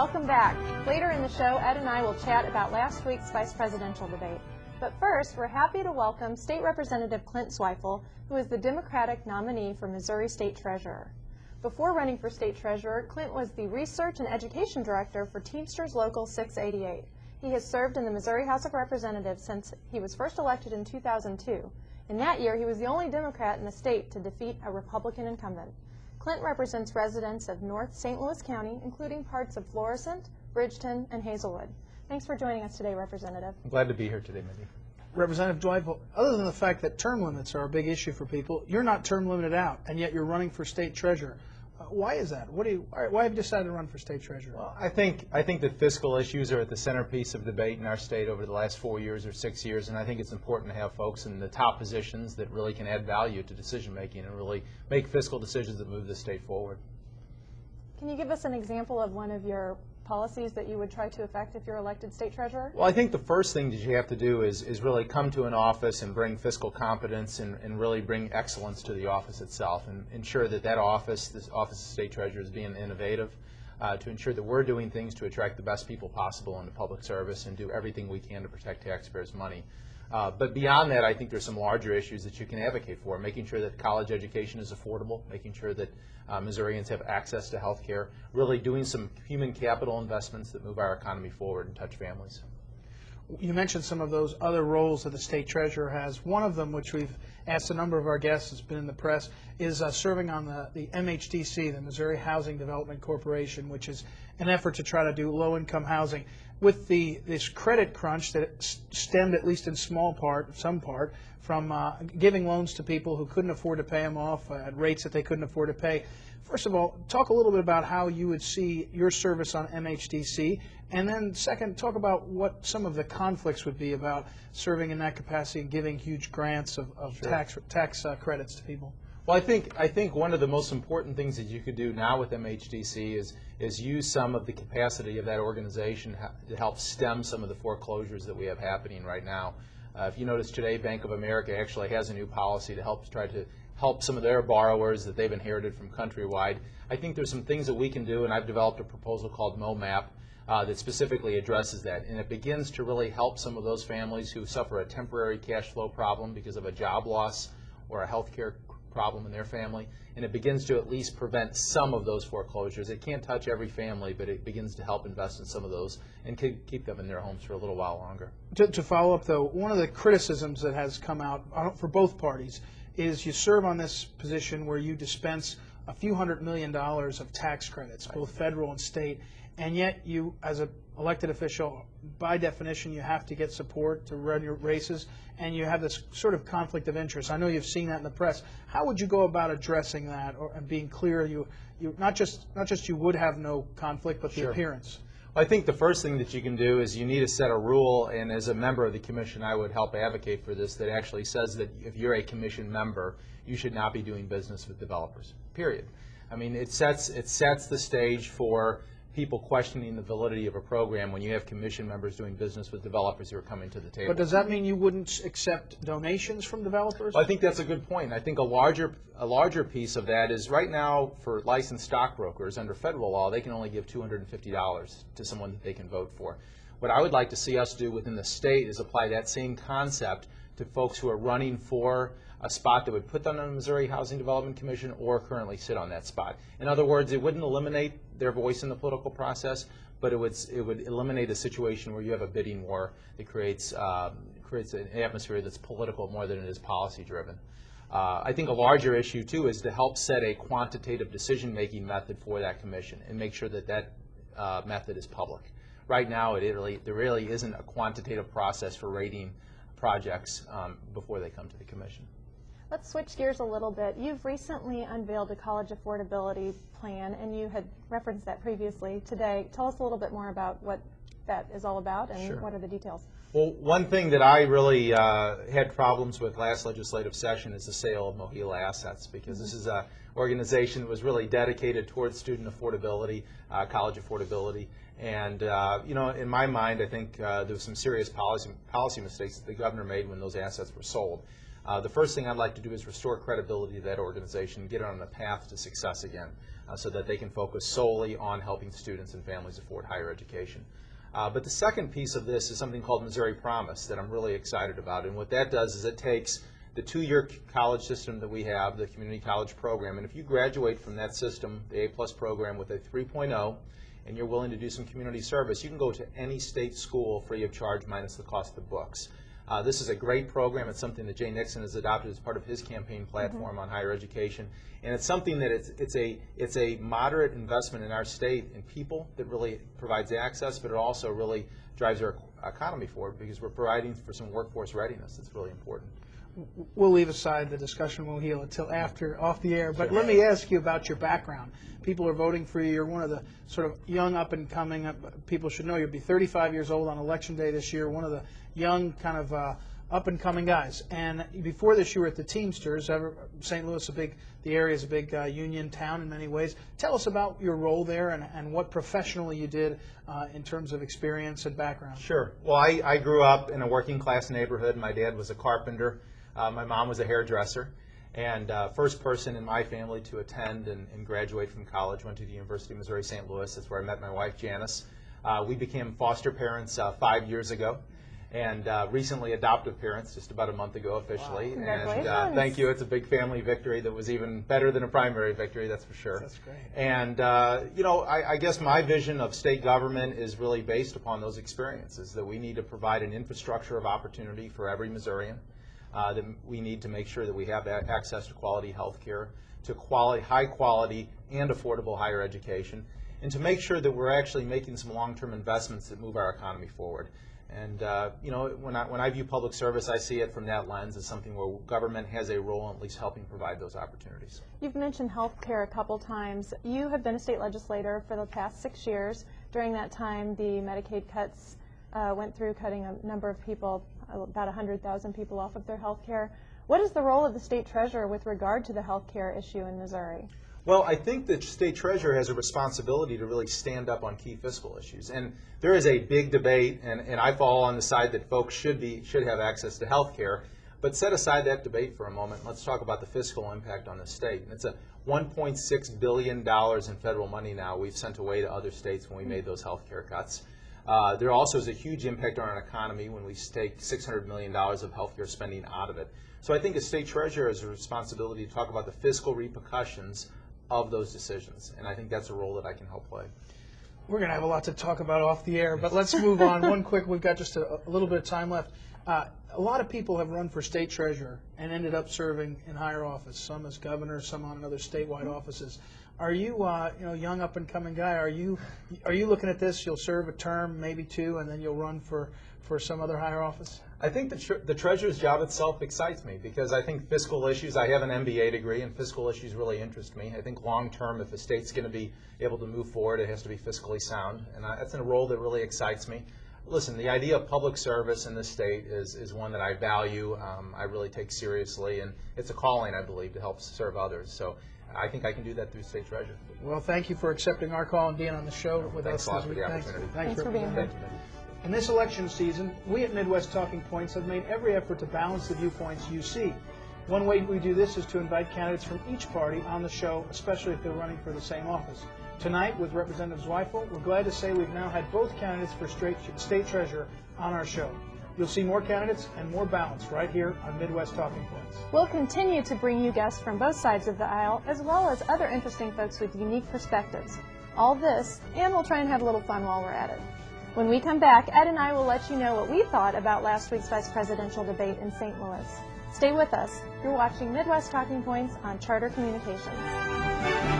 Welcome back. Later in the show, Ed and I will chat about last week's vice presidential debate. But first, we're happy to welcome State Representative Clint Zweifel, who is the Democratic nominee for Missouri State Treasurer. Before running for State Treasurer, Clint was the Research and Education Director for Teamsters Local 688. He has served in the Missouri House of Representatives since he was first elected in 2002. In that year, he was the only Democrat in the state to defeat a Republican incumbent. Clint represents residents of North St. Louis County, including parts of Florissant, Bridgeton, and Hazelwood. Thanks for joining us today, Representative. I'm glad to be here today, Mindy. Representative Zweifel, other than the fact that term limits are a big issue for people, you're not term limited out, and yet you're running for state treasurer. Why is that? Why have you decided to run for state treasurer? Well, I think that fiscal issues are at the centerpiece of debate in our state over the last 4 years or 6 years, and I think it's important to have folks in the top positions that really can add value to decision making and really make fiscal decisions that move the state forward. Can you give us an example of one of your policies that you would try to affect if you're elected state treasurer? Well, I think the first thing that you have to do is really come to an office and bring fiscal competence and really bring excellence to the office itself and ensure that this office of state treasurer is being innovative, to ensure that we're doing things to attract the best people possible into public service and do everything we can to protect taxpayers' money. But beyond that, I think there's some larger issues that you can advocate for, making sure that college education is affordable, making sure that Missourians have access to health care, really doing some human capital investments that move our economy forward and touch families. You mentioned some of those other roles that the state treasurer has. One of them, which we've asked a number of our guests, has been in the press, is serving on the MHDC, the Missouri Housing Development Corporation, which is an effort to try to do low-income housing. With this credit crunch that stemmed, at least in some part, from giving loans to people who couldn't afford to pay them off at rates that they couldn't afford to pay. First of all, talk a little bit about how you would see your service on MHDC, and then second, talk about what some of the conflicts would be about serving in that capacity and giving huge grants of Sure. tax credits to people. Well, I think one of the most important things that you could do now with MHDC is use some of the capacity of that organization to help stem some of the foreclosures that we have happening right now. If you notice today, Bank of America actually has a new policy to try to help some of their borrowers that they've inherited from Countrywide. I think there's some things that we can do, and I've developed a proposal called MoMAP that specifically addresses that, and it begins to really help some of those families who suffer a temporary cash flow problem because of a job loss or a health care problem in their family, and it begins to at least prevent some of those foreclosures. It can't touch every family, but it begins to help invest in some of those and keep them in their homes for a little while longer. To follow up, though, one of the criticisms that has come out for both parties is you serve on this position where you dispense a few $100 million of tax credits, both federal and state, and yet you, as an elected official, by definition, you have to get support to run your races, and you have this sort of conflict of interest. I know you've seen that in the press. How would you go about addressing that and being clear you not just you would have no conflict, but the Sure. appearance? I think the first thing that you can do is you need to set a rule, and as a member of the commission, I would help advocate for this, that actually says that if you're a commission member, you should not be doing business with developers, period. I mean, it sets the stage for people questioning the validity of a program when you have commission members doing business with developers who are coming to the table. But does that mean you wouldn't accept donations from developers? Well, I think that's a good point. I think a larger piece of that is right now for licensed stockbrokers under federal law, they can only give $250 to someone that they can vote for. What I would like to see us do within the state is apply that same concept to folks who are running for a spot that would put them on the Missouri Housing Development Commission or currently sit on that spot. In other words, it wouldn't eliminate their voice in the political process, but it would eliminate a situation where you have a bidding war that creates an atmosphere that's political more than it is policy driven. I think a larger issue too is to help set a quantitative decision-making method for that commission and make sure that method is public. Right now, there really isn't a quantitative process for rating projects before they come to the commission. Let's switch gears a little bit. You've recently unveiled a college affordability plan, and you had referenced that previously today. Tell us a little bit more about what that is all about and Sure. What are the details? Well, one thing that I really had problems with last legislative session is the sale of Mohila assets, because this is an organization that was really dedicated towards student affordability, college affordability. And, in my mind, I think there was some serious policy mistakes that the governor made when those assets were sold. The first thing I'd like to do is restore credibility to that organization and get it on the path to success again, so that they can focus solely on helping students and families afford higher education. But the second piece of this is something called Missouri Promise that I'm really excited about. And what that does is it takes the 2-year college system that we have, the community college program, and if you graduate from that system, the A+ program, with a 3.0, and you're willing to do some community service, you can go to any state school free of charge minus the cost of the books. This is a great program. It's something that Jay Nixon has adopted as part of his campaign platform on higher education, and it's something that it's a moderate investment in our state in people that really provides access, but it also really drives our economy forward because we're providing for some workforce readiness. That's really important. We'll leave aside the discussion, we'll heal until after off the air, but let me ask you about your background. People are voting for you. You're one of the sort of young up-and-coming, people should know you'll be 35 years old on Election Day this year, one of the young kind of up-and-coming guys. And before this, you were at the Teamsters. St. Louis, the area is a big union town in many ways. Tell us about your role there and what professionally you did in terms of experience and background. Sure. Well, I grew up in a working-class neighborhood. My dad was a carpenter. My mom was a hairdresser. And first person in my family to attend and graduate from college, went to the University of Missouri St. Louis. That's where I met my wife, Janice. We became foster parents 5 years ago, and recently adoptive parents just about a month ago officially. Wow. And thank you. It's a big family victory that was even better than a primary victory, that's for sure. That's great. And I guess my vision of state government is really based upon those experiences, that we need to provide an infrastructure of opportunity for every Missourian. That we need to make sure that we have access to quality health care, to high quality and affordable higher education, and to make sure that we're actually making some long-term investments that move our economy forward. And when I view public service, I see it from that lens as something where government has a role in at least helping provide those opportunities. You've mentioned health care a couple times. You have been a state legislator for the past 6 years. During that time, the Medicaid cuts went through, cutting a number of people, about 100,000 people off of their health care. What is the role of the state treasurer with regard to the health care issue in Missouri? Well, I think the state treasurer has a responsibility to really stand up on key fiscal issues. And there is a big debate, and I fall on the side that folks should have access to health care. But set aside that debate for a moment. Let's talk about the fiscal impact on the state. And it's a $1.6 billion in federal money now we've sent away to other states when we made those health care cuts. There also is a huge impact on our economy when we take $600 million of healthcare spending out of it. So I think a state treasurer has a responsibility to talk about the fiscal repercussions of those decisions, and I think that's a role that I can help play. We're going to have a lot to talk about off the air, but let's move on. One quick, we've got just a little bit of time left. A lot of people have run for state treasurer and ended up serving in higher office, some as governor, some on other statewide offices. Are you, young up-and-coming guy, are you looking at this, you'll serve a term, maybe two, and then you'll run for some other higher office? I think the treasurer's job itself excites me because I think fiscal issues, I have an MBA degree, and fiscal issues really interest me. I think long-term, if the state's going to be able to move forward, it has to be fiscally sound, and that's a role that really excites me. Listen, the idea of public service in this state is one that I value, I really take seriously, and it's a calling, I believe, to help serve others. So I think I can do that through state treasurer. Well, thank you for accepting our call and being on the show with us. Thanks a lot for the opportunity. Thanks for being here. In this election season, we at Midwest Talking Points have made every effort to balance the viewpoints you see. One way we do this is to invite candidates from each party on the show, especially if they're running for the same office. Tonight, with Representative Zweifel, we're glad to say we've now had both candidates for state treasurer on our show. You'll see more candidates and more balance right here on Midwest Talking Points. We'll continue to bring you guests from both sides of the aisle, as well as other interesting folks with unique perspectives. All this, and we'll try and have a little fun while we're at it. When we come back, Ed and I will let you know what we thought about last week's vice presidential debate in St. Louis. Stay with us. You're watching Midwest Talking Points on Charter Communications.